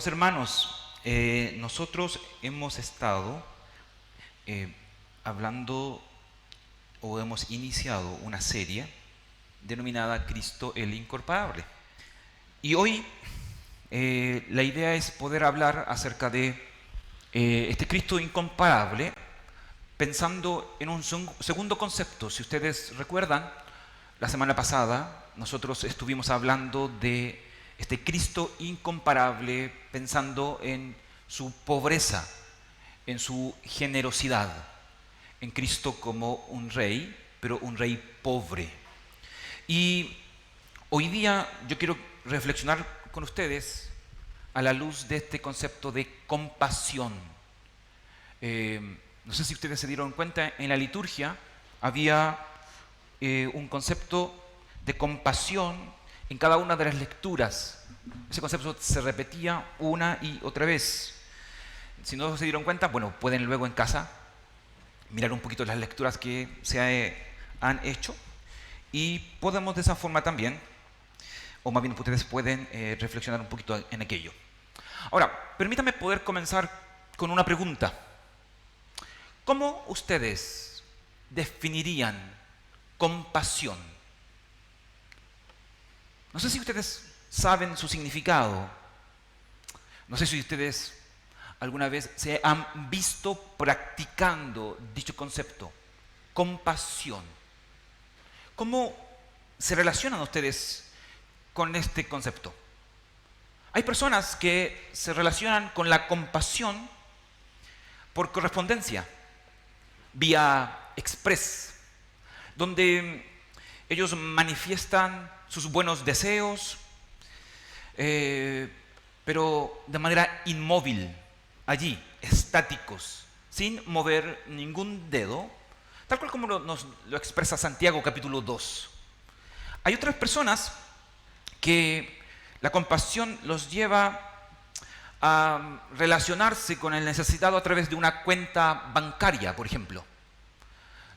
Amados hermanos, nosotros hemos estado hablando o hemos iniciado una serie denominada Cristo el Incomparable. Y hoy la idea es poder hablar acerca de este Cristo incomparable, pensando en un segundo concepto. Si ustedes recuerdan, la semana pasada nosotros estuvimos hablando de este Cristo incomparable, pensando en su pobreza, en su generosidad, en Cristo como un rey, pero un rey pobre. Y hoy día yo quiero reflexionar con ustedes a la luz de este concepto de compasión. No sé si ustedes se dieron cuenta, en la liturgia había un concepto de compasión en cada una de las lecturas. Ese concepto se repetía una y otra vez. Si no se dieron cuenta, bueno, pueden luego en casa mirar un poquito las lecturas que se han hecho y podemos de esa forma también, o más bien ustedes pueden reflexionar un poquito en aquello. Ahora, permítanme poder comenzar con una pregunta. ¿Cómo ustedes definirían compasión? No sé si ustedes saben su significado. No sé si ustedes alguna vez se han visto practicando dicho concepto, compasión. ¿Cómo se relacionan ustedes con este concepto? Hay personas que se relacionan con la compasión por correspondencia, vía express, donde ellos manifiestan sus buenos deseos, pero de manera inmóvil, allí, estáticos, sin mover ningún dedo, tal cual como nos lo expresa Santiago capítulo 2. Hay otras personas que la compasión los lleva a relacionarse con el necesitado a través de una cuenta bancaria, por ejemplo,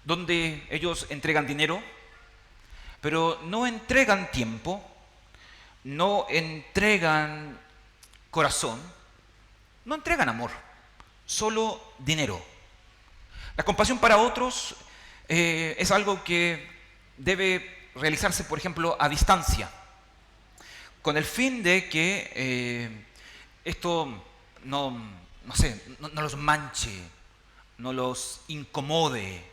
donde ellos entregan dinero, pero no entregan tiempo, no entregan corazón, no entregan amor, solo dinero. La compasión para otros es algo que debe realizarse, por ejemplo, a distancia, con el fin de que esto no los manche, no los incomode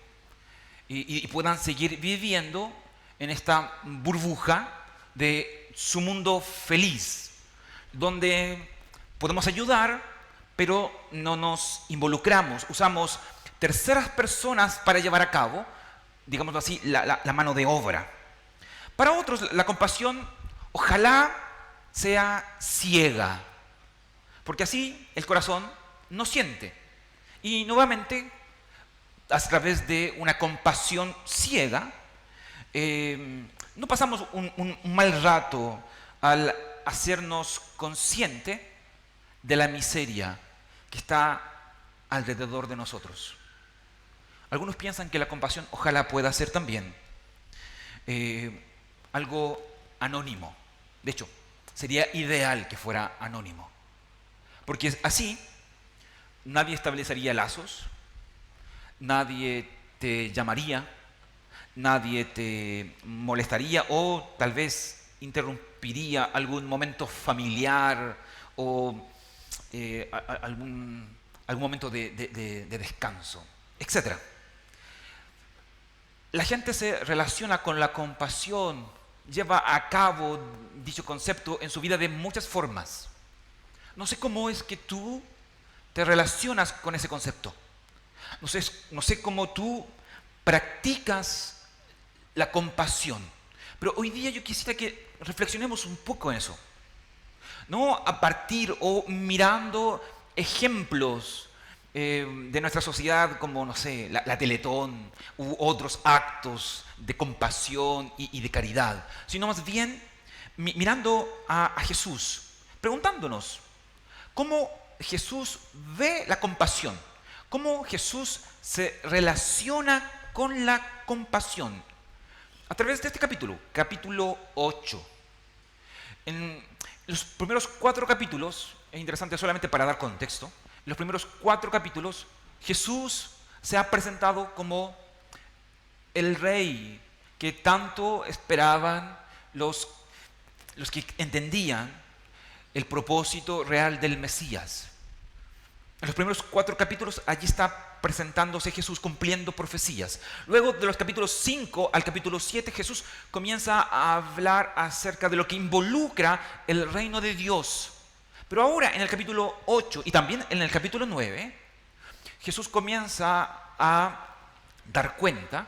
y puedan seguir viviendo en esta burbuja de su mundo feliz, donde podemos ayudar, pero no nos involucramos, usamos terceras personas para llevar a cabo, digámoslo así, la mano de obra. Para otros, la compasión ojalá sea ciega, porque así el corazón no siente. Y nuevamente, a través de una compasión ciega, no pasamos un mal rato al hacernos consciente de la miseria que está alrededor de nosotros. Algunos piensan que la compasión ojalá pueda ser también algo anónimo. De hecho, sería ideal que fuera anónimo, porque así nadie establecería lazos, nadie te llamaría, nadie te molestaría o tal vez interrumpiría algún momento familiar o algún momento de descanso, etc. La gente se relaciona con la compasión, lleva a cabo dicho concepto en su vida de muchas formas. No sé cómo es que tú te relacionas con ese concepto. No sé cómo tú practicas la compasión. Pero hoy día yo quisiera que reflexionemos un poco en eso. No a partir o mirando ejemplos de nuestra sociedad como, no sé, la Teletón u otros actos de compasión y de caridad, sino más bien mirando a Jesús, preguntándonos cómo Jesús ve la compasión, cómo Jesús se relaciona con la compasión. A través de este capítulo 8. En los primeros 4 capítulos es interesante solamente para dar contexto. En los primeros 4 capítulos, Jesús se ha presentado como el rey que tanto esperaban los que entendían el propósito real del Mesías. En los primeros 4 capítulos allí está presentándose Jesús cumpliendo profecías. Luego de los capítulos 5 al capítulo 7 Jesús comienza a hablar acerca de lo que involucra el reino de Dios. Pero ahora en el capítulo 8 y también en el capítulo 9 Jesús comienza a dar cuenta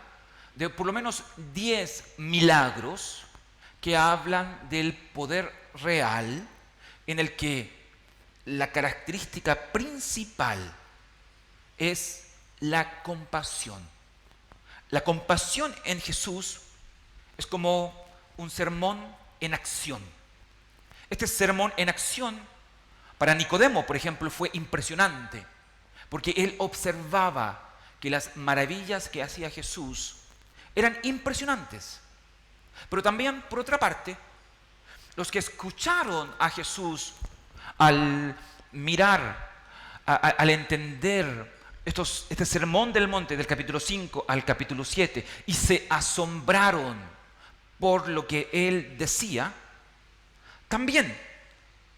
de por lo menos 10 milagros que hablan del poder real en el que la característica principal es la compasión. La compasión en Jesús es como un sermón en acción. Este sermón en acción para Nicodemo, por ejemplo, fue impresionante, porque él observaba que las maravillas que hacía Jesús eran impresionantes. Pero también, por otra parte, los que escucharon a Jesús al mirar, al entender este sermón del monte del capítulo 5 al capítulo 7 y se asombraron por lo que él decía, también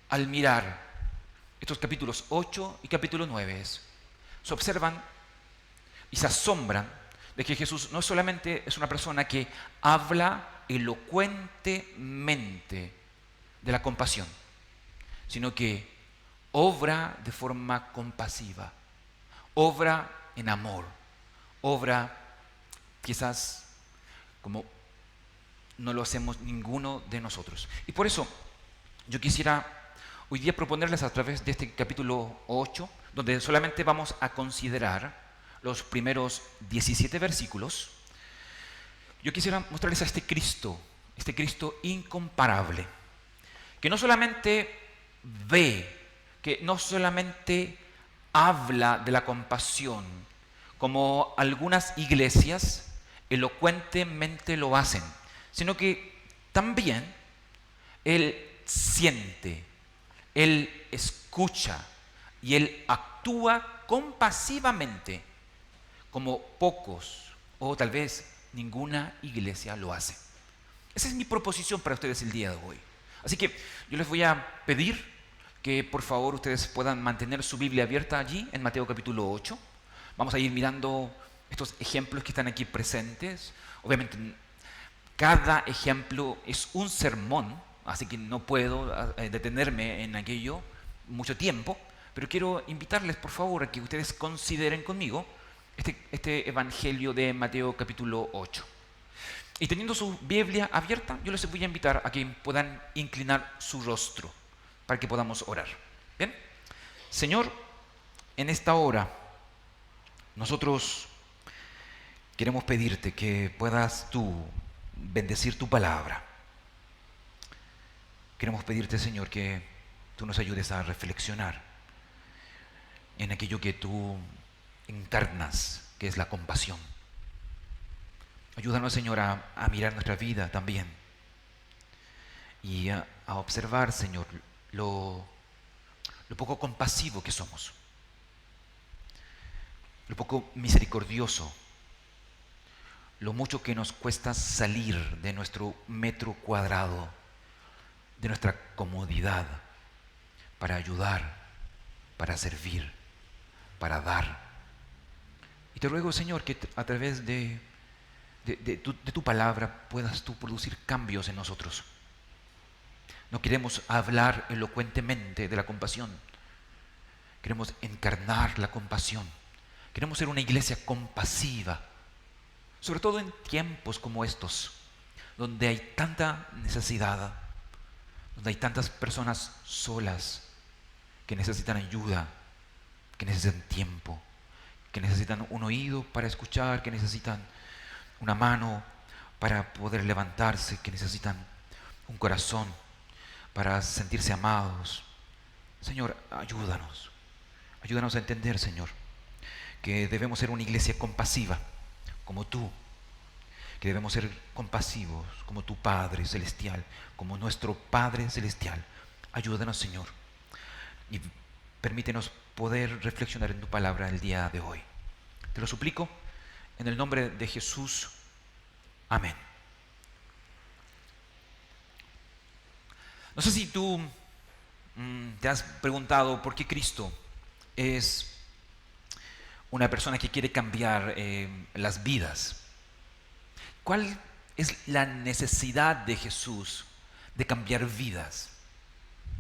al mirar estos capítulos 8 y capítulo 9 se observan y se asombran de que Jesús no solamente es una persona que habla elocuentemente de la compasión, sino que obra de forma compasiva, obra en amor, obra quizás como no lo hacemos ninguno de nosotros. Y por eso yo quisiera hoy día proponerles a través de este capítulo 8, donde solamente vamos a considerar los primeros 17 versículos, yo quisiera mostrarles a este Cristo incomparable, que no solamente ve, que no solamente habla de la compasión, como algunas iglesias elocuentemente lo hacen, sino que también Él siente, Él escucha y Él actúa compasivamente como pocos o tal vez ninguna iglesia lo hace. Esa es mi proposición para ustedes el día de hoy. Así que yo les voy a pedir que por favor ustedes puedan mantener su Biblia abierta allí en Mateo capítulo 8. Vamos a ir mirando estos ejemplos que están aquí presentes. Obviamente cada ejemplo es un sermón, así que no puedo detenerme en aquello mucho tiempo, pero quiero invitarles por favor a que ustedes consideren conmigo este evangelio de Mateo capítulo 8. Y teniendo su Biblia abierta, yo les voy a invitar a que puedan inclinar su rostro para que podamos orar. Bien, Señor, en esta hora nosotros queremos pedirte que puedas tú bendecir tu palabra. Queremos pedirte, Señor, que tú nos ayudes a reflexionar en aquello que tú encarnas, que es la compasión. Ayúdanos, Señor, a mirar nuestra vida también y a observar, Señor, lo poco compasivo que somos, lo poco misericordioso, lo mucho que nos cuesta salir de nuestro metro cuadrado, de nuestra comodidad, para ayudar, para servir, para dar. Y te ruego, Señor, que a través de tu palabra puedas tú producir cambios en nosotros. No queremos hablar elocuentemente de la compasión. Queremos encarnar la compasión. Queremos ser una iglesia compasiva, sobre todo en tiempos como estos, donde hay tanta necesidad, donde hay tantas personas solas que necesitan ayuda, que necesitan tiempo, que necesitan un oído para escuchar, que necesitan una mano para poder levantarse, que necesitan un corazón para sentirse amados. Señor, ayúdanos. Ayúdanos a entender, Señor, que debemos ser una iglesia compasiva, como tú, que debemos ser compasivos, como tu Padre Celestial, como nuestro Padre Celestial. Ayúdanos, Señor. y permítenos poder reflexionar en tu palabra el día de hoy. Te lo suplico en el nombre de Jesús. Amén. No sé si tú te has preguntado por qué Cristo es una persona que quiere cambiar las vidas. ¿Cuál es la necesidad de Jesús de cambiar vidas?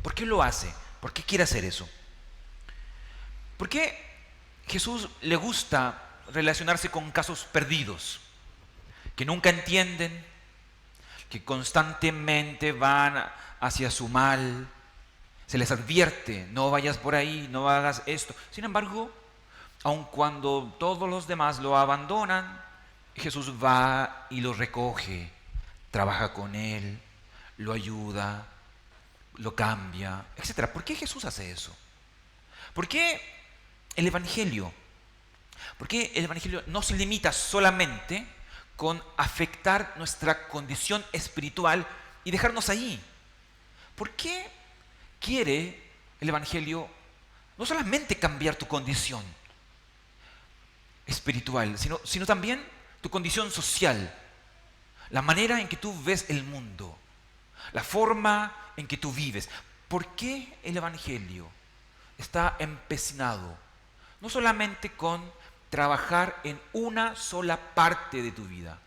¿Por qué lo hace? ¿Por qué quiere hacer eso? ¿Por qué Jesús le gusta relacionarse con casos perdidos, que nunca entienden, que constantemente van hacia su mal? Se les advierte, no vayas por ahí, no hagas esto. Sin embargo, aun cuando todos los demás lo abandonan, Jesús va y lo recoge, trabaja con él, lo ayuda, lo cambia, etc. ¿Por qué Jesús hace eso? ¿Por qué el Evangelio? ¿Por qué el Evangelio no se limita solamente con afectar nuestra condición espiritual y dejarnos ahí? ¿Por qué quiere el Evangelio no solamente cambiar tu condición espiritual, sino también tu condición social, la manera en que tú ves el mundo, la forma en que tú vives? ¿Por qué el Evangelio está empecinado no solamente con trabajar en una sola parte de tu vida,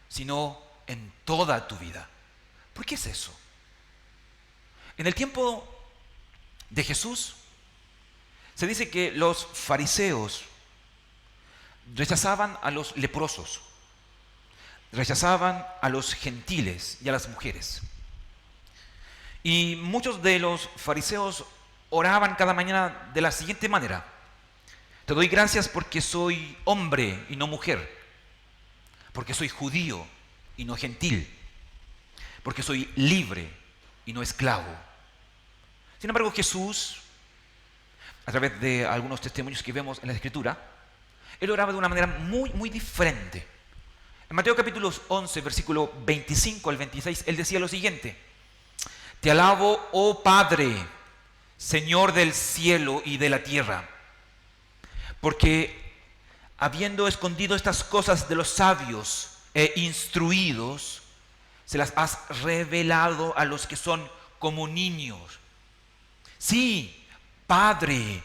sino en toda tu vida? ¿Por qué es eso? En el tiempo de Jesús se dice que los fariseos rechazaban a los leprosos, rechazaban a los gentiles y a las mujeres. Y muchos de los fariseos oraban cada mañana de la siguiente manera: te doy gracias porque soy hombre y no mujer, porque soy judío y no gentil, porque soy libre y no esclavo. Sin embargo, Jesús, a través de algunos testimonios que vemos en la Escritura, él oraba de una manera muy diferente. En Mateo capítulo 11, versículo 25 al 26, él decía lo siguiente: te alabo, oh Padre, Señor del cielo y de la tierra, porque habiendo escondido estas cosas de los sabios e instruidos, se las has revelado a los que son como niños. Sí, Padre,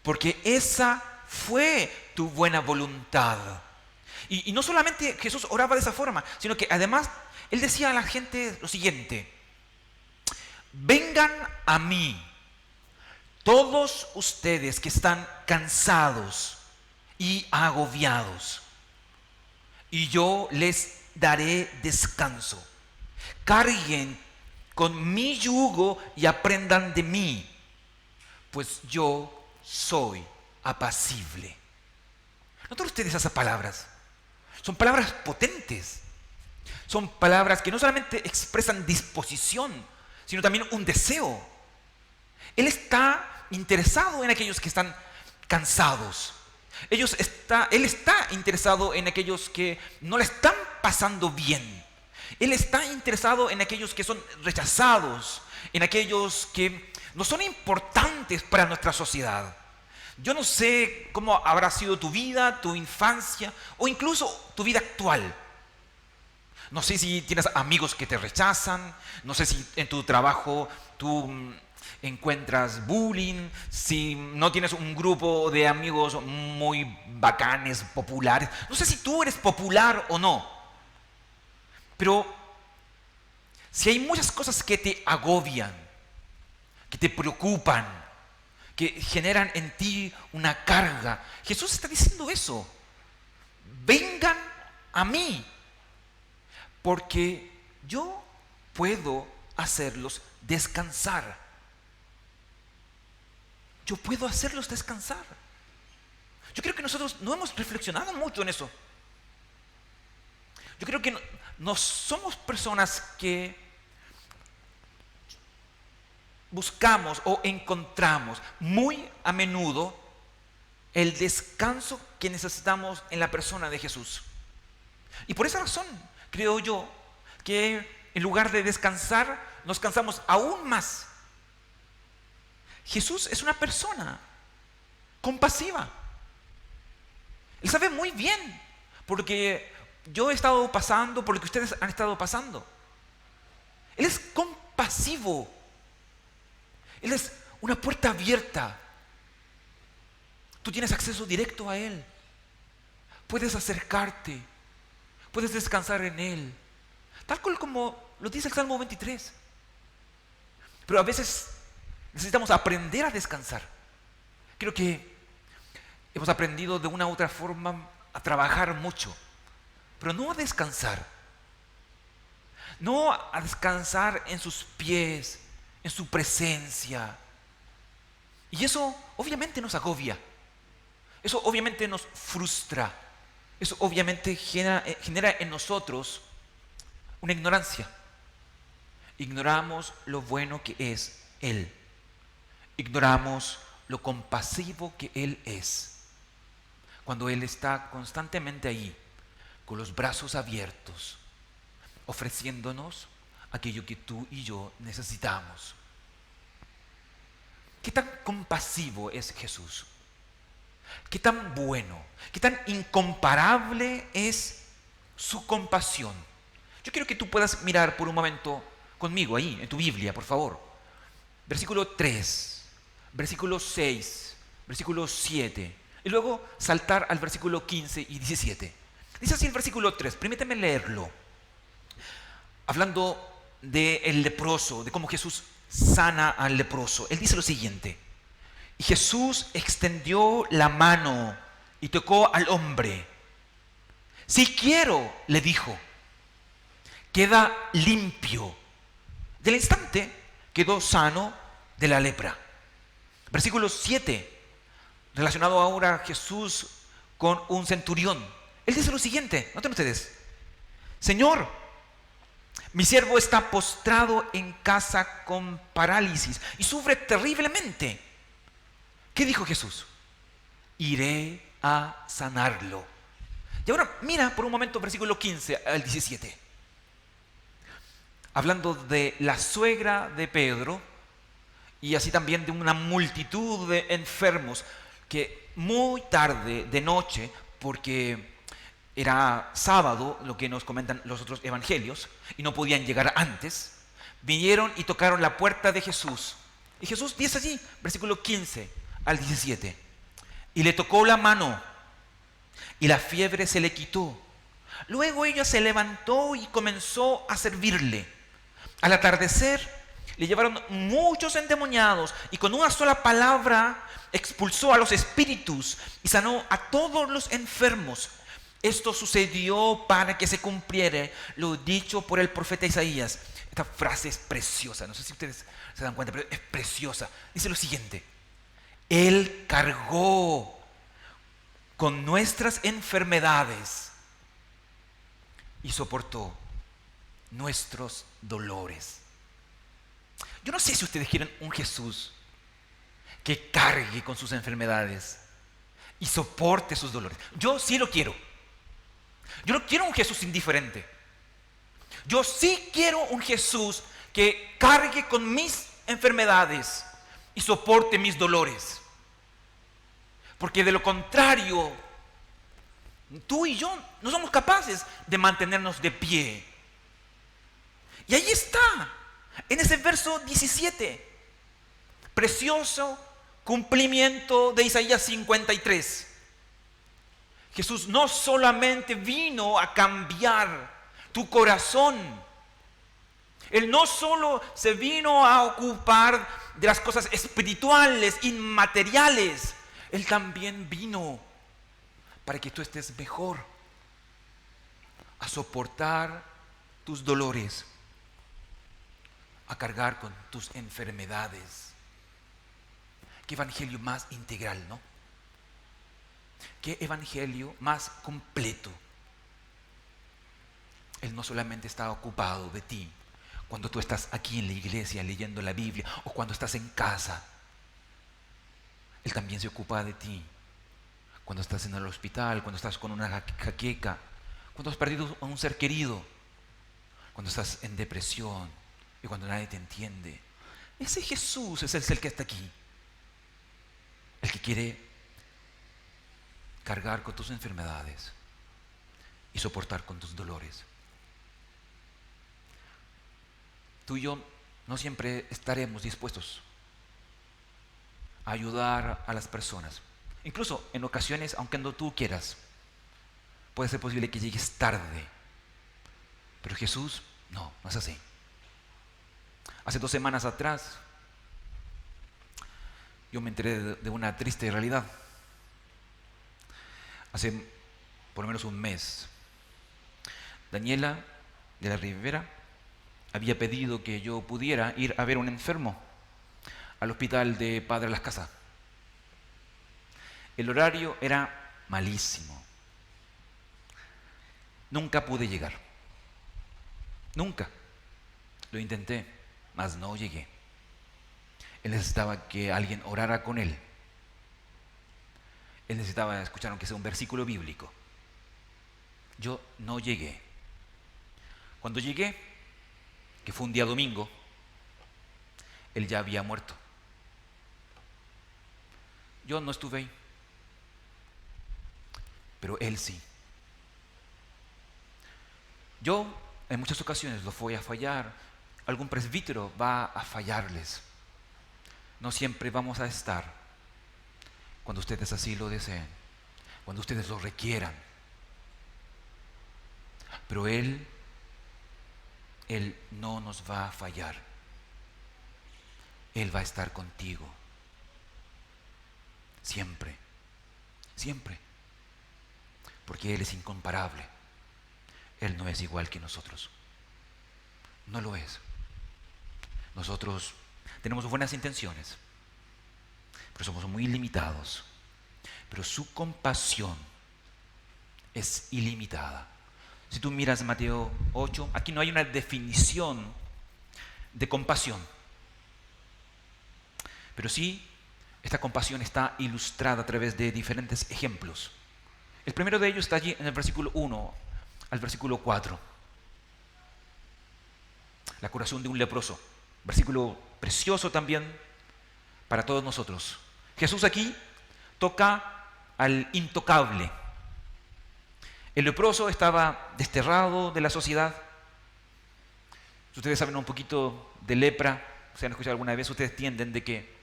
porque esa fue tu buena voluntad. Y no solamente Jesús oraba de esa forma, sino que además él decía a la gente lo siguiente: vengan a mí todos ustedes que están cansados y agobiados, y yo les daré descanso. Carguen con mi yugo y aprendan de mí, pues yo soy apacible. ¿Notan ustedes esas palabras? Son palabras potentes. Son palabras que no solamente expresan disposición, sino también un deseo. Él está interesado en aquellos que están cansados. Él está interesado en aquellos que no le están pasando bien. Él está interesado en aquellos que son rechazados, en aquellos que no son importantes para nuestra sociedad. Yo no sé cómo habrá sido tu vida, tu infancia o incluso tu vida actual. No sé si tienes amigos que te rechazan, no sé si en tu trabajo tú encuentras bullying, si no tienes un grupo de amigos muy bacanes, populares. No sé si tú eres popular o no, pero si hay muchas cosas que te agobian, que te preocupan, que generan en ti una carga, Jesús está diciendo eso: vengan a mí, porque yo puedo hacerlos descansar. Yo puedo hacerlos descansar. Yo creo que nosotros no hemos reflexionado mucho en eso. Yo creo que no somos personas que buscamos o encontramos muy a menudo el descanso que necesitamos en la persona de Jesús. Y por esa razón creo yo que en lugar de descansar nos cansamos aún más. Jesús es una persona compasiva. Él sabe muy bien, porque yo he estado pasando, por lo que ustedes han estado pasando. Él es compasivo. Él es una puerta abierta. Tú tienes acceso directo a Él. Puedes acercarte. Puedes descansar en Él. Tal cual como lo dice el Salmo 23. Pero a veces necesitamos aprender a descansar. Creo que hemos aprendido de una u otra forma a trabajar mucho, pero no a descansar. No a descansar en sus pies, en su presencia. Y eso obviamente nos agobia. Eso obviamente nos frustra. Eso obviamente genera en nosotros una ignorancia. Ignoramos lo bueno que es Él. Ignoramos lo compasivo que Él es. Cuando Él está constantemente ahí, con los brazos abiertos, ofreciéndonos aquello que tú y yo necesitamos. ¿Qué tan compasivo es Jesús? ¿Qué tan bueno? ¿Qué tan incomparable es su compasión? Yo quiero que tú puedas mirar por un momento conmigo ahí, en tu Biblia, por favor. Versículo 3, versículo 6, versículo 7. Y luego saltar al versículo 15 y 17. Dice así el versículo 3, permíteme leerlo. Hablando del leproso, de cómo Jesús sana al leproso. Él dice lo siguiente: y Jesús extendió la mano y tocó al hombre. Si quiero, le dijo, queda limpio. Del instante quedó sano de la lepra. Versículo 7, relacionado ahora Jesús con un centurión. Él dice lo siguiente, noten ustedes: Señor, mi siervo está postrado en casa con parálisis y sufre terriblemente. ¿Qué dijo Jesús? Iré a sanarlo. Y ahora mira por un momento versículo 15 al 17. Hablando de la suegra de Pedro y así también de una multitud de enfermos que muy tarde de noche, porque era sábado, lo que nos comentan los otros evangelios, y no podían llegar antes, vinieron y tocaron la puerta de Jesús. Y Jesús dice allí, versículo 15 al 17, y le tocó la mano, y la fiebre se le quitó. Luego ella se levantó y comenzó a servirle. Al atardecer le llevaron muchos endemoniados, y con una sola palabra expulsó a los espíritus y sanó a todos los enfermos. Esto sucedió para que se cumpliera lo dicho por el profeta Isaías. Esta frase es preciosa, no sé si ustedes se dan cuenta, pero es preciosa. Dice lo siguiente: Él cargó con nuestras enfermedades y soportó nuestros dolores. Yo no sé si ustedes quieren un Jesús que cargue con sus enfermedades y soporte sus dolores. Yo sí lo quiero. Yo no quiero un Jesús indiferente. Yo sí quiero un Jesús que cargue con mis enfermedades y soporte mis dolores. Porque de lo contrario, tú y yo no somos capaces de mantenernos de pie. Y ahí está, en ese verso 17, precioso cumplimiento de Isaías 53. Jesús no solamente vino a cambiar tu corazón. Él no solo se vino a ocupar de las cosas espirituales, inmateriales. Él también vino para que tú estés mejor, a soportar tus dolores, a cargar con tus enfermedades. Qué evangelio más integral, ¿no? Qué evangelio más completo. Él no solamente está ocupado de ti cuando tú estás aquí en la iglesia leyendo la Biblia o cuando estás en casa. Él también se ocupa de ti cuando estás en el hospital, cuando estás con una jaqueca, cuando has perdido a un ser querido, cuando estás en depresión y cuando nadie te entiende. Ese Jesús es el que está aquí. el que quiere cargar con tus enfermedades y soportar con tus dolores. Tú y yo no siempre estaremos dispuestos a ayudar a las personas. Incluso en ocasiones, aunque no tú quieras, puede ser posible que llegues tarde. Pero Jesús, no es así. Hace 2 semanas atrás, yo me enteré de una triste realidad. Hace por lo menos un mes, Daniela de la Rivera había pedido que yo pudiera ir a ver a un enfermo al hospital de Padre Las Casas. El horario era malísimo. Nunca pude llegar. Nunca. Lo intenté, mas no llegué. Él necesitaba que alguien orara con él. Él necesitaba escuchar aunque sea un versículo bíblico. Yo no llegué. Cuando llegué, que fue un día domingo, él ya había muerto. Yo no estuve ahí, pero él sí. Yo en muchas ocasiones los voy a fallar. Algún presbítero va a fallarles. No siempre vamos a estar cuando ustedes así lo deseen, cuando ustedes lo requieran. Pero Él no nos va a fallar. Él va a estar contigo. Siempre, siempre. Porque Él es incomparable. Él no es igual que nosotros. No lo es. Nosotros tenemos buenas intenciones, pero somos muy limitados. Pero su compasión es ilimitada. Si tú miras Mateo 8, aquí no hay una definición de compasión. Pero sí, esta compasión está ilustrada a través de diferentes ejemplos. El primero de ellos está allí en el versículo 1 al versículo 4. La curación de un leproso. Versículo precioso también para todos nosotros. Jesús aquí toca al intocable. El leproso estaba desterrado de la sociedad. Si ustedes saben un poquito de lepra, si han escuchado alguna vez, ustedes entienden de que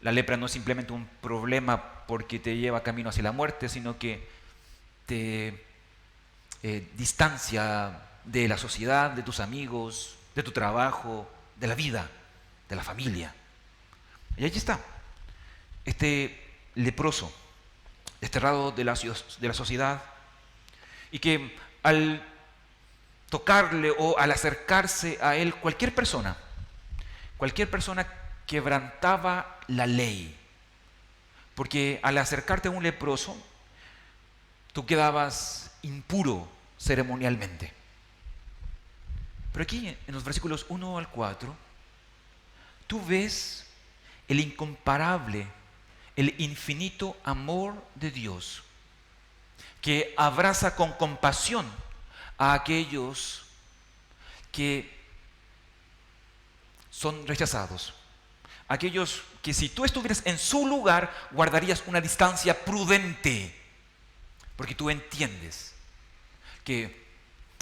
la lepra no es simplemente un problema porque te lleva camino hacia la muerte, sino que te distancia de la sociedad, de tus amigos, de tu trabajo, de la vida, de la familia. Y allí está, este leproso, desterrado de la sociedad, y que al tocarle o al acercarse a él cualquier persona quebrantaba la ley. Porque al acercarte a un leproso, tú quedabas impuro ceremonialmente. Pero aquí, en los versículos 1 al 4, tú ves el incomparable, el infinito amor de Dios, que abraza con compasión a aquellos que son rechazados. Aquellos que si tú estuvieras en su lugar, guardarías una distancia prudente, porque tú entiendes que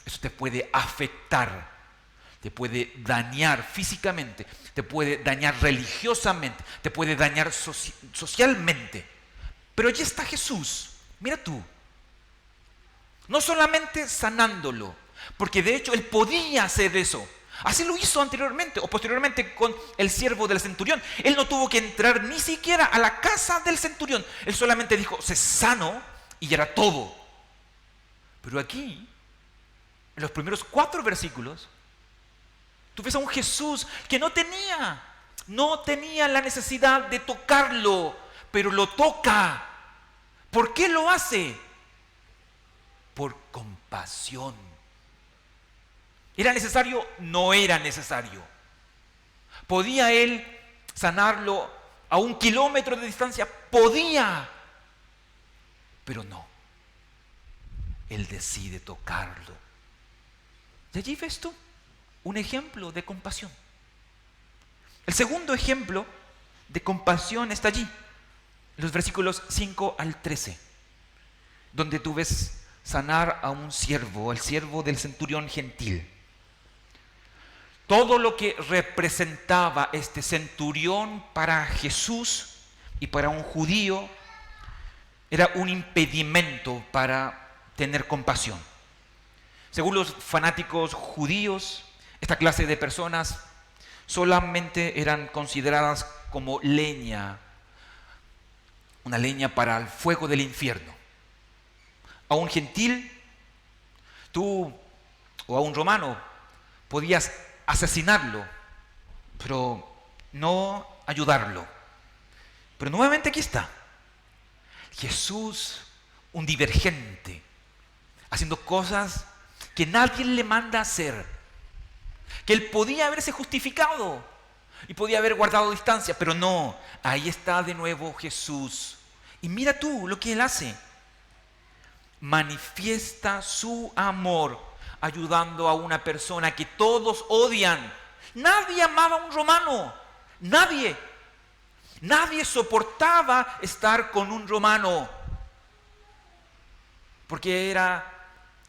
eso te puede afectar, te puede dañar físicamente, te puede dañar religiosamente, te puede dañar socialmente. Pero allí está Jesús, mira tú, no solamente sanándolo, porque de hecho Él podía hacer eso. Así lo hizo anteriormente o posteriormente con el siervo del centurión. Él no tuvo que entrar ni siquiera a la casa del centurión. Él solamente dijo, se sanó y era todo. Pero aquí, en los primeros 4 versículos, tú ves a un Jesús que no tenía la necesidad de tocarlo, pero lo toca. ¿Por qué lo hace? Por compasión. ¿Era necesario? No era necesario. ¿Podía él sanarlo a 1 kilómetro de distancia? Podía, pero no. Él decide tocarlo. Y allí ves tú un ejemplo de compasión. El segundo ejemplo de compasión está allí, los versículos 5 al 13, donde tú ves sanar a un siervo, al siervo del centurión gentil. Todo lo que representaba este centurión para Jesús y para un judío era un impedimento para tener compasión. Según los fanáticos judíos, esta clase de personas solamente eran consideradas como leña, una leña para el fuego del infierno. A un gentil, tú o a un romano podías asesinarlo, pero no ayudarlo. Pero nuevamente aquí está Jesús, un divergente, haciendo cosas que nadie le manda a hacer, que él podía haberse justificado y podía haber guardado distancia, pero no, ahí está de nuevo Jesús. Y mira tú lo que él hace. Manifiesta su amor ayudando a una persona que todos odian. Nadie amaba a un romano, nadie. Nadie soportaba estar con un romano porque era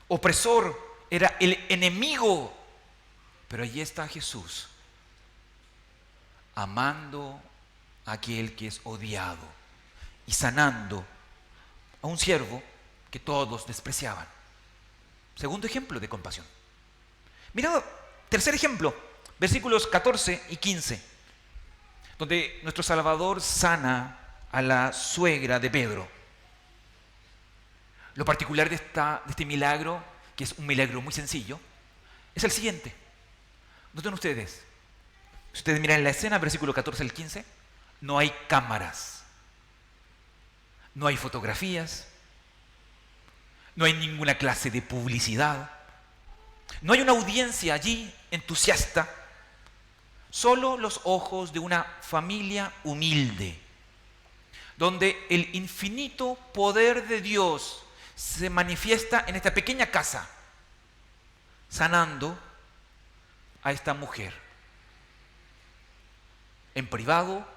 opresor, era el enemigo. Pero allí está Jesús, amando a aquel que es odiado y sanando a un siervo que todos despreciaban. Segundo ejemplo de compasión. Mira, tercer ejemplo, versículos 14 y 15, donde nuestro Salvador sana a la suegra de Pedro. Lo particular de este milagro, que es un milagro muy sencillo, es el siguiente. Noten ustedes, si ustedes miran la escena, versículo 14 al 15, no hay cámaras, no hay fotografías, no hay ninguna clase de publicidad, no hay una audiencia allí entusiasta, solo los ojos de una familia humilde, donde el infinito poder de Dios se manifiesta en esta pequeña casa, sanando a esta mujer, en privado,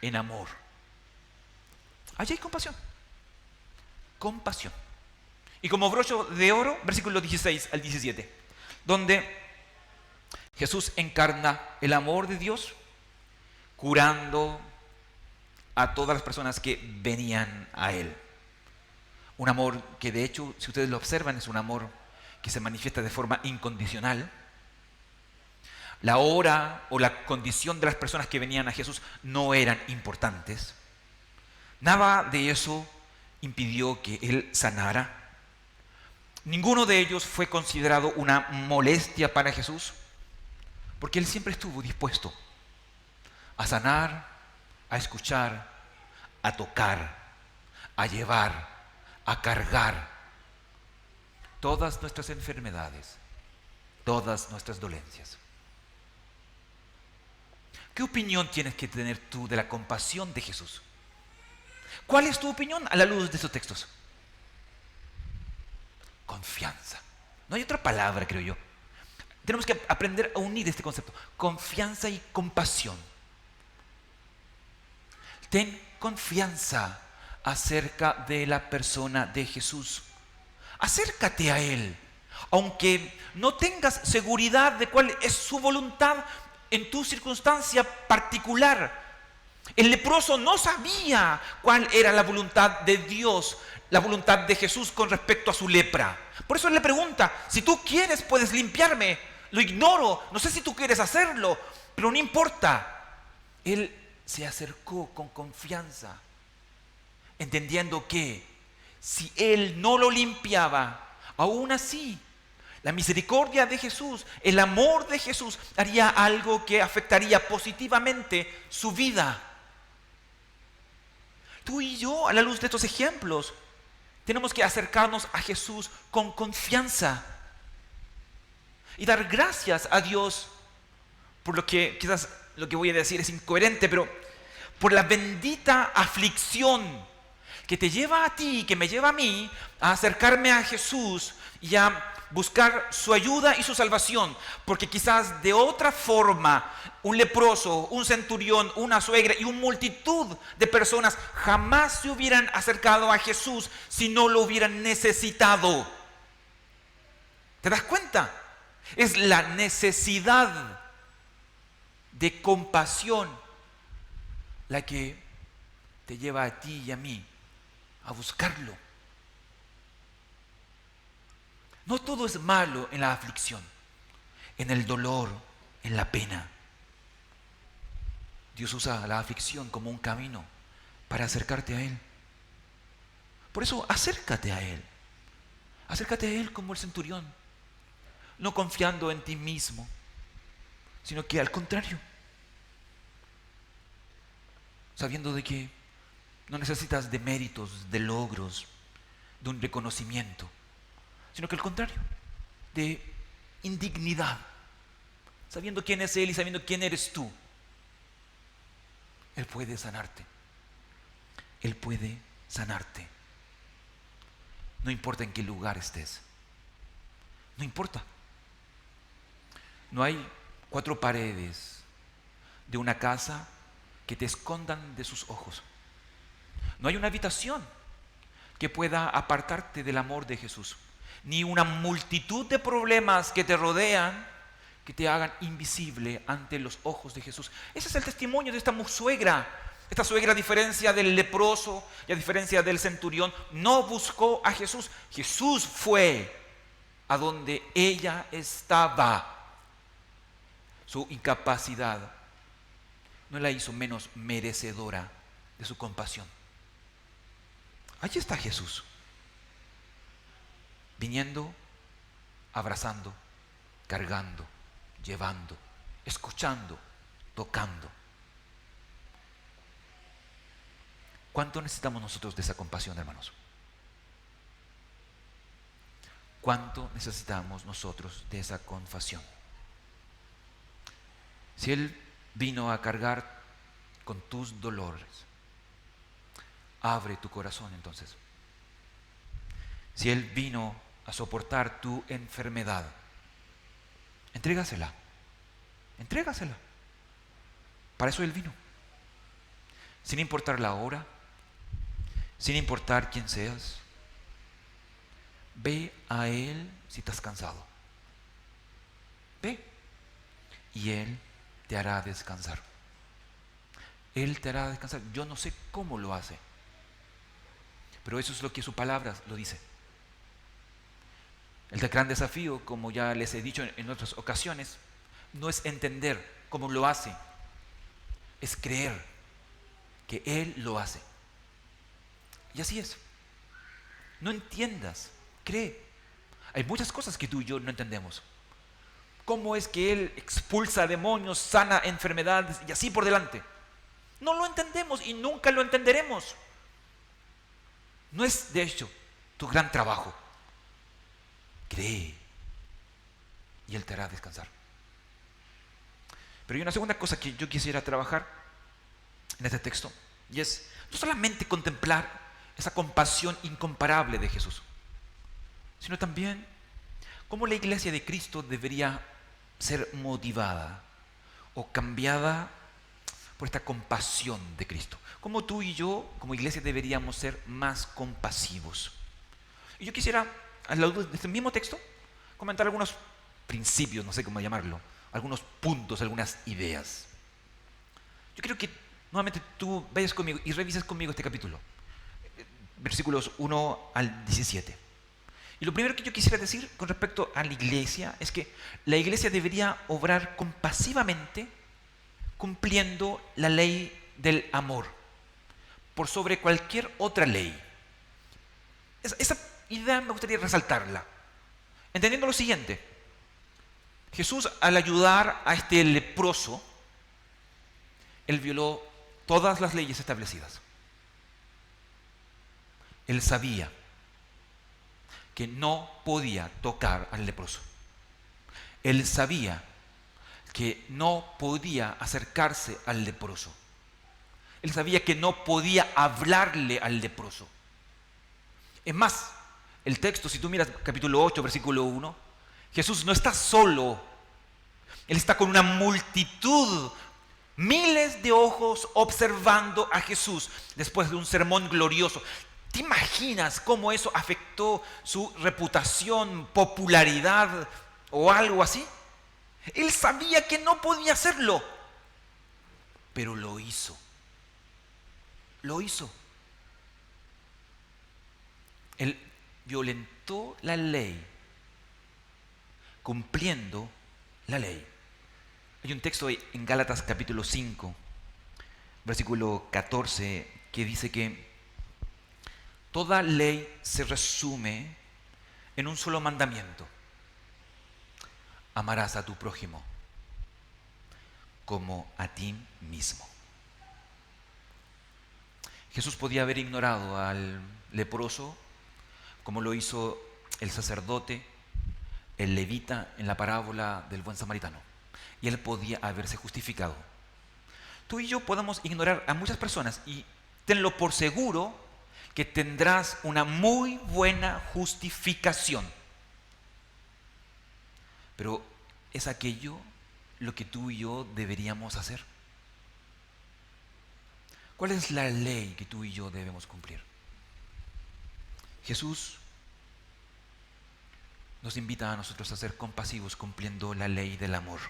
en amor. Allí hay compasión. Compasión. Y como broche de oro, versículos 16 al 17, donde Jesús encarna el amor de Dios, curando a todas las personas que venían a Él. Un amor que de hecho, si ustedes lo observan, es un amor que se manifiesta de forma incondicional. La hora o la condición de las personas que venían a Jesús no eran importantes. Nada de eso impidió que Él sanara. Ninguno de ellos fue considerado una molestia para Jesús, porque Él siempre estuvo dispuesto a sanar, a escuchar, a tocar, a llevar, a cargar todas nuestras enfermedades, todas nuestras dolencias. ¿Qué opinión tienes que tener tú de la compasión de Jesús? ¿Cuál es tu opinión a la luz de estos textos? Confianza. No hay otra palabra, creo yo. Tenemos que aprender a unir este concepto. Confianza y compasión. Ten confianza acerca de la persona de Jesús. Acércate a Él. Aunque no tengas seguridad de cuál es su voluntad en tu circunstancia particular. El leproso no sabía cuál era la voluntad de Dios, la voluntad de Jesús con respecto a su lepra. Por eso él le pregunta, si tú quieres puedes limpiarme. Lo ignoro, no sé si tú quieres hacerlo, pero no importa. Él se acercó con confianza, entendiendo que si él no lo limpiaba, aún así, la misericordia de Jesús, el amor de Jesús haría algo que afectaría positivamente su vida. Tú y yo, a la luz de estos ejemplos, tenemos que acercarnos a Jesús con confianza y dar gracias a Dios por lo que, quizás lo que voy a decir es incoherente, pero por la bendita aflicción que te lleva a ti, que me lleva a mí, a acercarme a Jesús y a buscar su ayuda y su salvación. Porque quizás de otra forma, un leproso, un centurión, una suegra y una multitud de personas jamás se hubieran acercado a Jesús si no lo hubieran necesitado. ¿Te das cuenta? Es la necesidad de compasión la que te lleva a ti y a mí a buscarlo. No todo es malo en la aflicción, en el dolor, en la pena. Dios usa la aflicción como un camino para acercarte a Él. Por eso acércate a Él. Acércate a Él como el centurión, no confiando en ti mismo, sino que al contrario, sabiendo de que no necesitas de méritos, de logros, de un reconocimiento, sino que al contrario, de indignidad, sabiendo quién es Él y sabiendo quién eres tú. Él puede sanarte. Él puede sanarte. No importa en qué lugar estés. No importa. No hay 4 paredes de una casa que te escondan de sus ojos. No hay una habitación que pueda apartarte del amor de Jesús, ni una multitud de problemas que te rodean que te hagan invisible ante los ojos de Jesús. Ese es el testimonio de esta suegra. Esta suegra, a diferencia del leproso y a diferencia del centurión, no buscó a Jesús. Jesús fue a donde ella estaba. Su incapacidad no la hizo menos merecedora de su compasión. Allí está Jesús, viniendo, abrazando, cargando, llevando, escuchando, tocando. ¿Cuánto necesitamos nosotros de esa compasión, hermanos? ¿Cuánto necesitamos nosotros de esa compasión? Si Él vino a cargar con tus dolores, abre tu corazón entonces. Si Él vino a soportar tu enfermedad, entrégasela. Entrégasela. Para eso Él vino. Sin importar la hora, sin importar quién seas, ve a Él si estás cansado. Ve. Y Él te hará descansar. Él te hará descansar. Yo no sé cómo lo hace, pero eso es lo que su palabra lo dice. El gran desafío, como ya les he dicho en otras ocasiones, no es entender cómo lo hace, es creer que Él lo hace. Y así es. No entiendas, cree. Hay muchas cosas que tú y yo no entendemos. ¿Cómo es que Él expulsa demonios, sana enfermedades y así por delante? No lo entendemos y nunca lo entenderemos. No es, de hecho, tu gran trabajo. Cree y Él te hará descansar. Pero hay una segunda cosa que yo quisiera trabajar en este texto, y es no solamente contemplar esa compasión incomparable de Jesús, sino también cómo la iglesia de Cristo debería ser motivada o cambiada por esta compasión de Cristo. Cómo tú y yo, como iglesia, deberíamos ser más compasivos. Y yo quisiera, a la luz de este mismo texto, comentar algunos principios, no sé cómo llamarlo, algunos puntos, algunas ideas. Yo creo que nuevamente tú vayas conmigo y revises conmigo este capítulo, versículos 1 al 17. Y lo primero que yo quisiera decir con respecto a la iglesia es que la iglesia debería obrar compasivamente cumpliendo la ley del amor por sobre cualquier otra ley. Esa idea me gustaría resaltarla, entendiendo lo siguiente. Jesús, al ayudar a este leproso, Él violó todas las leyes establecidas. Él sabía que no podía tocar al leproso. Él sabía que no podía acercarse al leproso. Él sabía que no podía hablarle al leproso. Es más, el texto, si tú miras capítulo 8, versículo 1, Jesús no está solo. Él está con una multitud, miles de ojos observando a Jesús después de un sermón glorioso. ¿Te imaginas cómo eso afectó su reputación, popularidad o algo así? Él sabía que no podía hacerlo, pero lo hizo. Lo hizo. Él violentó la ley, cumpliendo la ley. Hay un texto en Gálatas capítulo 5, versículo 14, que dice que toda ley se resume en un solo mandamiento: amarás a tu prójimo como a ti mismo. Jesús podía haber ignorado al leproso, como lo hizo el sacerdote, el levita en la parábola del buen samaritano, y él podía haberse justificado. Tú y yo podemos ignorar a muchas personas, y tenlo por seguro que tendrás una muy buena justificación. Pero es aquello lo que tú y yo deberíamos hacer. ¿Cuál es la ley que tú y yo debemos cumplir? Jesús nos invita a nosotros a ser compasivos cumpliendo la ley del amor,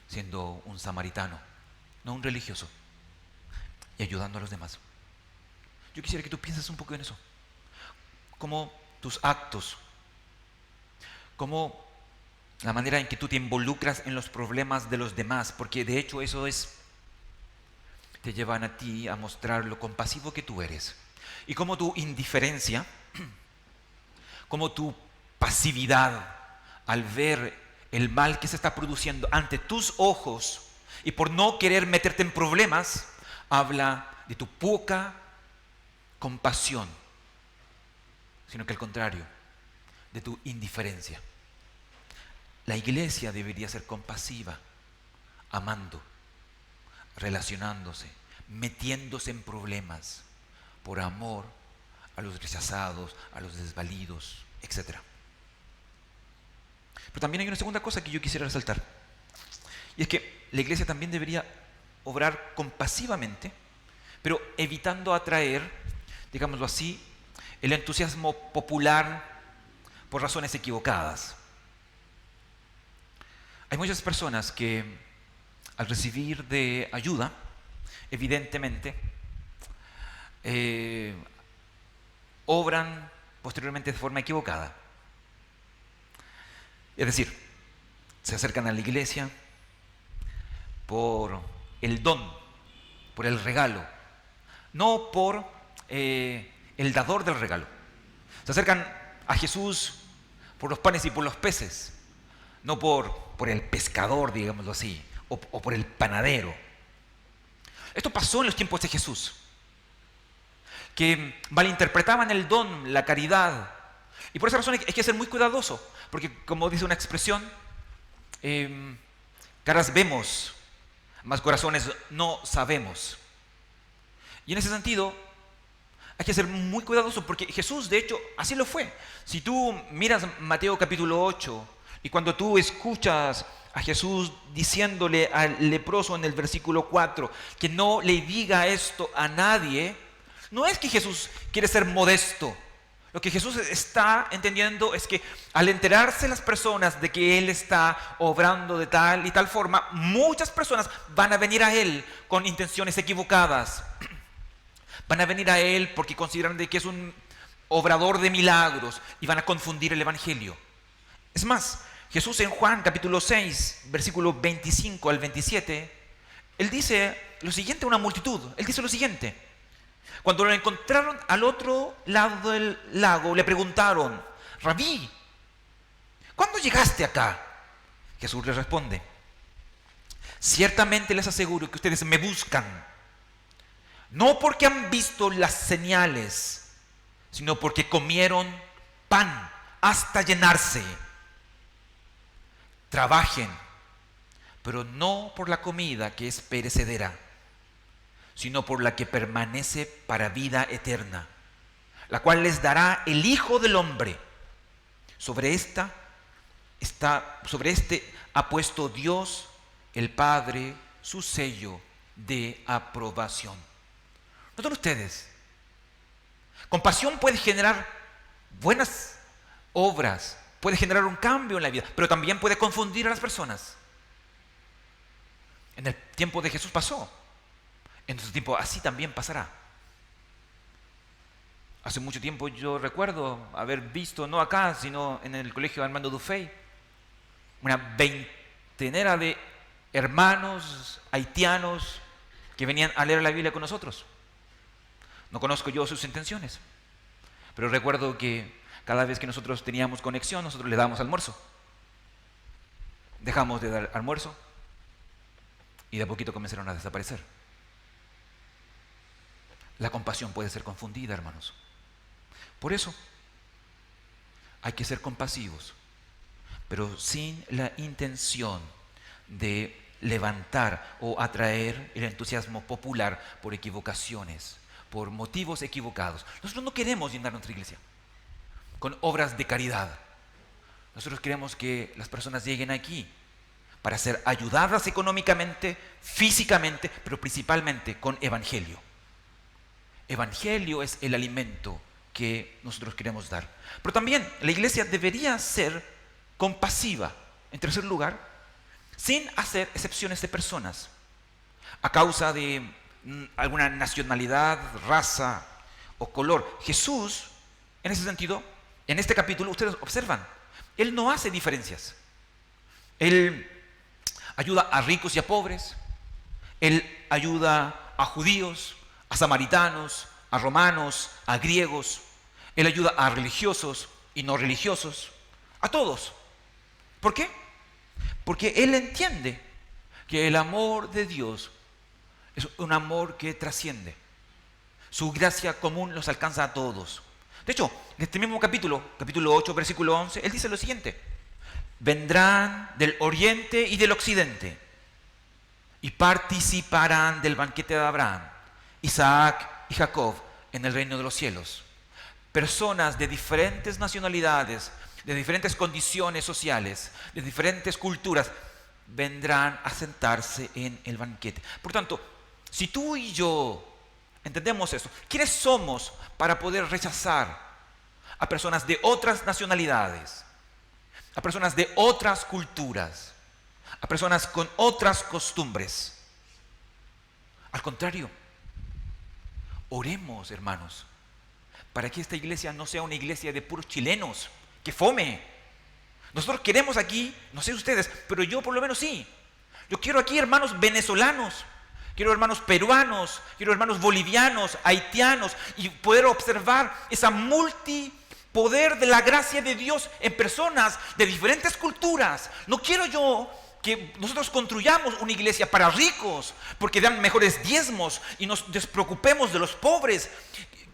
siendo un samaritano, no un religioso, y ayudando a los demás. Yo quisiera que tú pienses un poco en eso. Cómo tus actos, cómo la manera en que tú te involucras en los problemas de los demás, porque de hecho eso te llevan a ti a mostrar lo compasivo que tú eres. Y cómo tu indiferencia, cómo tu pasividad al ver el mal que se está produciendo ante tus ojos y por no querer meterte en problemas, habla de tu poca compasión, sino que al contrario, de tu indiferencia. La iglesia debería ser compasiva, amando, relacionándose, metiéndose en problemas por amor a los rechazados, a los desvalidos, etc. Pero también hay una segunda cosa que yo quisiera resaltar, y es que la iglesia también debería obrar compasivamente, pero evitando atraer, digámoslo así, el entusiasmo popular por razones equivocadas. Hay muchas personas que al recibir de ayuda, evidentemente, obran posteriormente de forma equivocada. Es decir, se acercan a la iglesia por el don, por el regalo, no por el dador del regalo. Se acercan a Jesús por los panes y por los peces, no por el pescador, digámoslo así, o por el panadero. Esto pasó en los tiempos de Jesús, que malinterpretaban el don, la caridad. Y por esa razón hay que ser muy cuidadoso, porque como dice una expresión, caras vemos, mas corazones no sabemos. Y en ese sentido hay que ser muy cuidadoso, porque Jesús de hecho así lo fue. Si tú miras Mateo capítulo 8, y cuando tú escuchas a Jesús diciéndole al leproso en el versículo 4 que no le diga esto a nadie, no es que Jesús quiere ser modesto. Lo que Jesús está entendiendo es que al enterarse las personas de que Él está obrando de tal y tal forma, muchas personas van a venir a Él con intenciones equivocadas. Van a venir a Él porque consideran de que es un obrador de milagros y van a confundir el Evangelio. Es más, Jesús en Juan capítulo 6, versículo 25 al 27, Él dice lo siguiente a una multitud. Él dice lo siguiente: cuando lo encontraron al otro lado del lago, le preguntaron: Rabí, ¿cuándo llegaste acá? Jesús les responde: ciertamente les aseguro que ustedes me buscan, no porque han visto las señales, sino porque comieron pan hasta llenarse. Trabajen, pero no por la comida que es perecedera, sino por la que permanece para vida eterna, la cual les dará el Hijo del Hombre. Sobre este ha puesto Dios, el Padre, su sello de aprobación. Noten ustedes, compasión puede generar buenas obras, puede generar un cambio en la vida, pero también puede confundir a las personas. En el tiempo de Jesús pasó, en nuestro tiempo así también pasará. Hace mucho tiempo yo recuerdo haber visto, no acá, sino en el colegio Armando Dufay, una veintena de hermanos haitianos que venían a leer la Biblia con nosotros. No conozco yo sus intenciones, pero recuerdo que cada vez que nosotros teníamos conexión, nosotros le dábamos almuerzo. Dejamos de dar almuerzo y de a poquito comenzaron a desaparecer. La compasión puede ser confundida, hermanos. Por eso hay que ser compasivos, pero sin la intención de levantar o atraer el entusiasmo popular por equivocaciones, por motivos equivocados. Nosotros no queremos llenar nuestra iglesia con obras de caridad. Nosotros queremos que las personas lleguen aquí para ser ayudadas económicamente, físicamente, pero principalmente con evangelio. Evangelio es el alimento que nosotros queremos dar. Pero también la iglesia debería ser compasiva, en tercer lugar, sin hacer excepciones de personas a causa de alguna nacionalidad, raza o color. Jesús, en ese sentido, en este capítulo, ustedes observan, Él no hace diferencias. Él ayuda a ricos y a pobres. Él ayuda a judíos, a samaritanos, a romanos, a griegos. Él ayuda a religiosos y no religiosos, a todos. ¿Por qué? Porque Él entiende que el amor de Dios es un amor que trasciende. Su gracia común los alcanza a todos. De hecho, en este mismo capítulo 8, versículo 11, Él dice lo siguiente: vendrán del oriente y del occidente y participarán del banquete de Abraham, Isaac y Jacob en el reino de los cielos. Personas de diferentes nacionalidades, de diferentes condiciones sociales, de diferentes culturas, vendrán a sentarse en el banquete. Por tanto, si tú y yo entendemos eso, ¿quiénes somos para poder rechazar a personas de otras nacionalidades, a personas de otras culturas, a personas con otras costumbres? Al contrario, oremos, hermanos, para que esta iglesia no sea una iglesia de puros chilenos. ¡Qué fome! Nosotros queremos aquí, no sé ustedes, pero yo por lo menos sí. Yo quiero aquí hermanos venezolanos, quiero hermanos peruanos, quiero hermanos bolivianos, haitianos, y poder observar esa multipoder de la gracia de Dios en personas de diferentes culturas. No quiero yo que nosotros construyamos una iglesia para ricos, porque dan mejores diezmos y nos despreocupemos de los pobres,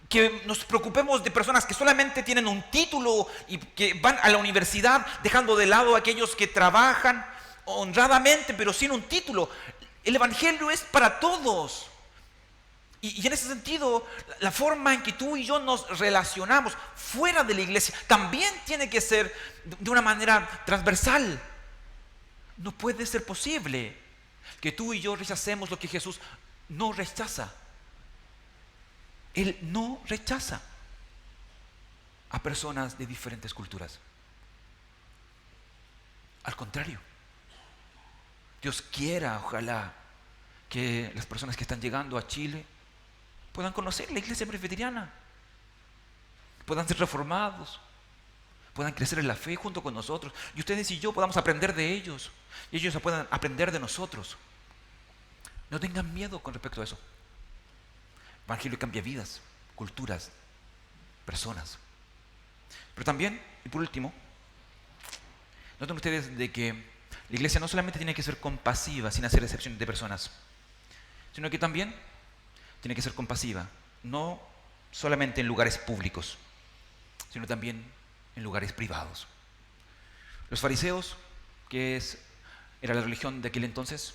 que nos preocupemos de personas que solamente tienen un título y que van a la universidad, dejando de lado a aquellos que trabajan honradamente pero sin un título. El evangelio es para todos. Y en ese sentido, la forma en que tú y yo nos relacionamos fuera de la iglesia también tiene que ser de una manera transversal. No puede ser posible que tú y yo rechacemos lo que Jesús no rechaza. Él no rechaza a personas de diferentes culturas. Al contrario, Dios quiera, ojalá, que las personas que están llegando a Chile puedan conocer la iglesia presbiteriana, puedan ser reformados, puedan crecer en la fe junto con nosotros, y ustedes y yo podamos aprender de ellos, y ellos puedan aprender de nosotros. No tengan miedo con respecto a eso. El evangelio cambia vidas, culturas, personas. Pero también, y por último, noten ustedes de que la iglesia no solamente tiene que ser compasiva sin hacer excepción de personas, sino que también tiene que ser compasiva, no solamente en lugares públicos, sino también en lugares privados. Los fariseos, era la religión de aquel entonces,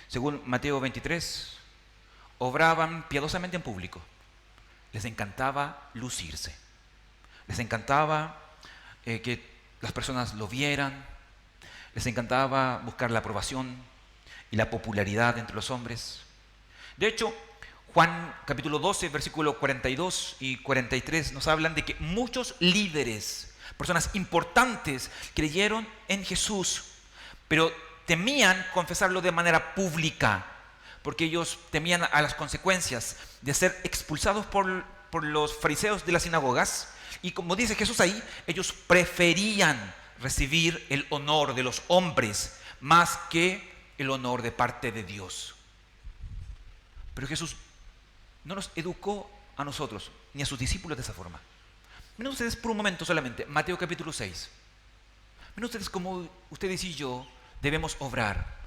según Mateo 23, obraban piadosamente en público, les encantaba lucirse. Les encantaba que las personas lo vieran. Les encantaba buscar la aprobación y la popularidad entre los hombres. De hecho, Juan capítulo 12, versículos 42 y 43 nos hablan de que muchos líderes, personas importantes, creyeron en Jesús, pero temían confesarlo de manera pública, porque ellos temían a las consecuencias de ser expulsados por los fariseos de las sinagogas. Y como dice Jesús ahí, ellos preferían recibir el honor de los hombres más que el honor de parte de Dios. Pero Jesús no nos educó a nosotros ni a sus discípulos de esa forma. Miren ustedes por un momento solamente Mateo capítulo 6. Miren ustedes cómo ustedes y yo debemos obrar.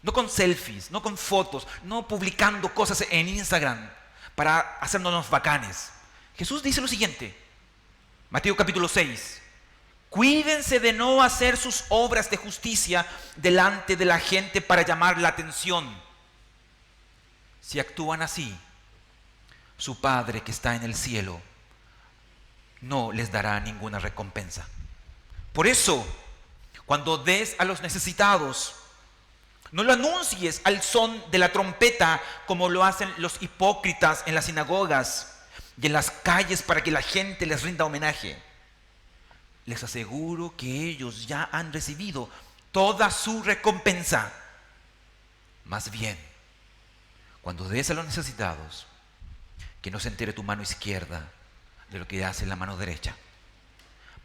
No con selfies, no con fotos, no publicando cosas en Instagram para hacernos bacanes. Jesús dice lo siguiente, Mateo capítulo 6. Cuídense de no hacer sus obras de justicia delante de la gente para llamar la atención. Si actúan así, su Padre que está en el cielo no les dará ninguna recompensa. Por eso, cuando des a los necesitados, no lo anuncies al son de la trompeta como lo hacen los hipócritas en las sinagogas y en las calles para que la gente les rinda homenaje. Les aseguro que ellos ya han recibido toda su recompensa. Más bien, cuando des a los necesitados, que no se entere tu mano izquierda de lo que hace la mano derecha,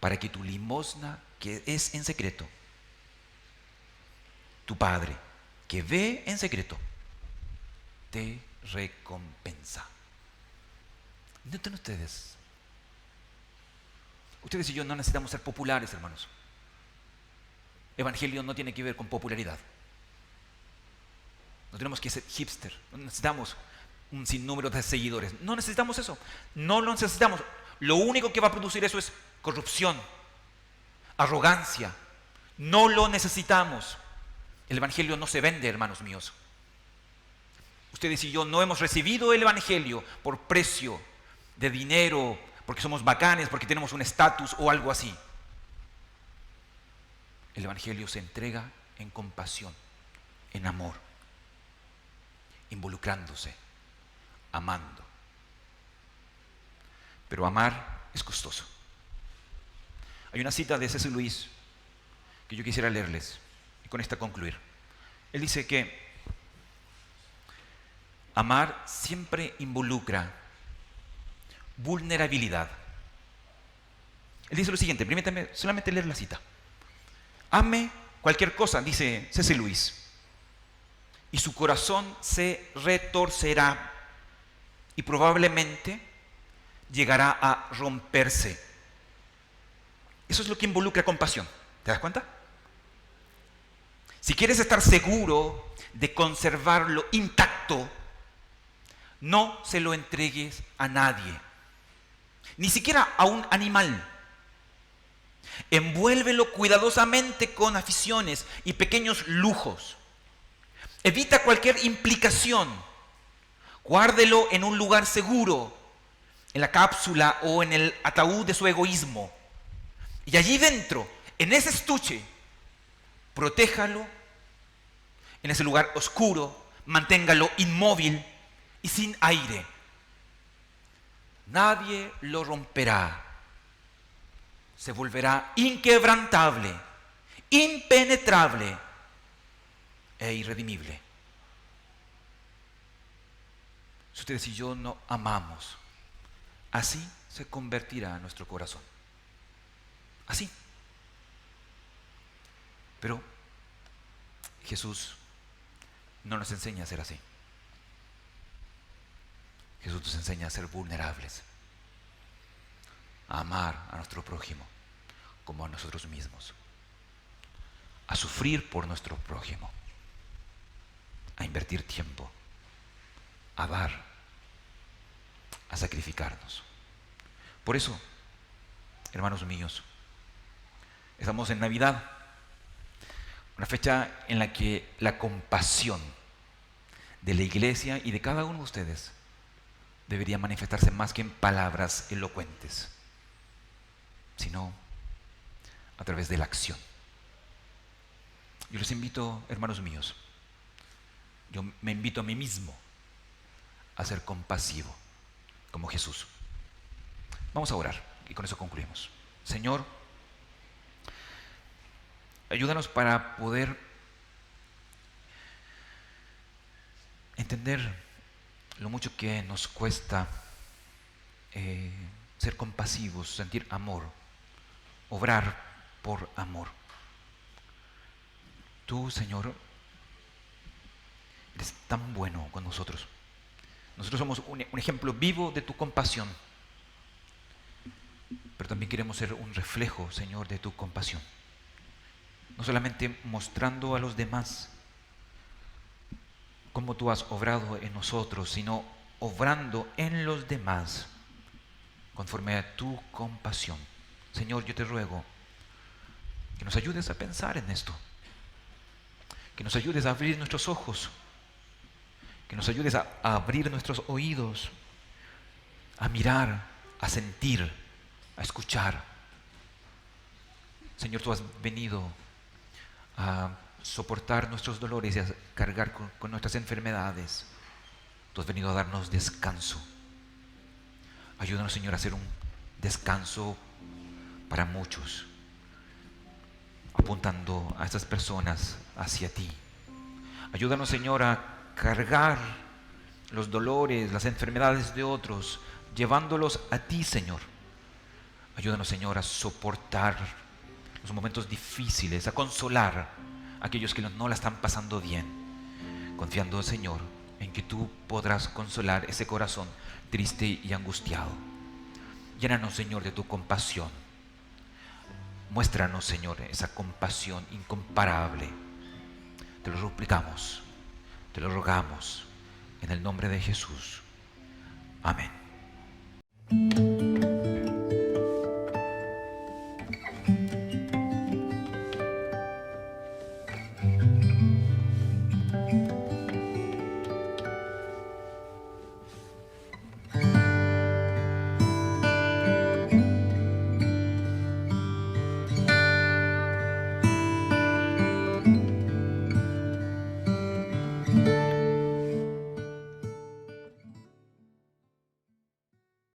para que tu limosna, que es en secreto, tu Padre, que ve en secreto, te recompensa. Noten ustedes, ustedes y yo no necesitamos ser populares, hermanos. Evangelio no tiene que ver con popularidad. No tenemos que ser hipster, no necesitamos un sinnúmero de seguidores. No necesitamos eso, no lo necesitamos. Lo único que va a producir eso es corrupción, arrogancia. No lo necesitamos. El Evangelio no se vende, hermanos míos. Ustedes y yo no hemos recibido el Evangelio por precio de dinero, porque somos bacanes, porque tenemos un estatus o algo así. El Evangelio se entrega en compasión, en amor, involucrándose, amando. Pero amar es costoso. Hay una cita de C.S. Lewis que yo quisiera leerles y con esta concluir. Él dice que amar siempre involucra vulnerabilidad. Él dice lo siguiente, permítanme solamente leer la cita. Ame cualquier cosa, dice C.S. Lewis, y su corazón se retorcerá y probablemente llegará a romperse. Eso es lo que involucra compasión. ¿Te das cuenta? Si quieres estar seguro de conservarlo intacto, no se lo entregues a nadie, ni siquiera a un animal. Envuélvelo cuidadosamente con aficiones y pequeños lujos. Evita cualquier implicación. Guárdelo en un lugar seguro, en la cápsula o en el ataúd de su egoísmo. Y allí dentro, en ese estuche, protéjalo en ese lugar oscuro, manténgalo inmóvil y sin aire. Nadie lo romperá. Se volverá inquebrantable, impenetrable e irredimible. Si ustedes y yo no amamos, así se convertirá nuestro corazón. Así. Pero Jesús no nos enseña a ser así. Jesús nos enseña a ser vulnerables, a amar a nuestro prójimo como a nosotros mismos, a sufrir por nuestro prójimo, a invertir tiempo, a dar, a sacrificarnos. Por eso, hermanos míos, estamos en Navidad, una fecha en la que la compasión de la iglesia y de cada uno de ustedes debería manifestarse más que en palabras elocuentes, sino a través de la acción. Yo les invito, hermanos míos, yo me invito a mí mismo a ser compasivo como Jesús. Vamos a orar y con eso concluimos. Señor, ayúdanos para poder entender lo mucho que nos cuesta ser compasivos, sentir amor, obrar por amor. Tú, Señor, eres tan bueno con nosotros. Nosotros somos un ejemplo vivo de tu compasión, pero también queremos ser un reflejo, Señor, de tu compasión. No solamente mostrando a los demás cómo tú has obrado en nosotros, sino obrando en los demás conforme a tu compasión. Señor, yo te ruego que nos ayudes a pensar en esto, que nos ayudes a abrir nuestros ojos, que nos ayudes a abrir nuestros oídos, a mirar, a sentir, a escuchar. Señor, tú has venido a soportar nuestros dolores y a cargar con nuestras enfermedades. Tú has venido a darnos descanso. Ayúdanos, Señor, a hacer un descanso para muchos, apuntando a estas personas hacia ti. Ayúdanos, Señor, a cargar los dolores, las enfermedades de otros, llevándolos a ti, Señor. Ayúdanos, Señor, a soportar los momentos difíciles, a consolar a aquellos que no la están pasando bien, confiando, Señor, en que tú podrás consolar ese corazón triste y angustiado. Llénanos, Señor, de tu compasión. Muéstranos, Señor, esa compasión incomparable. Te lo suplicamos, te lo rogamos, en el nombre de Jesús. Amén.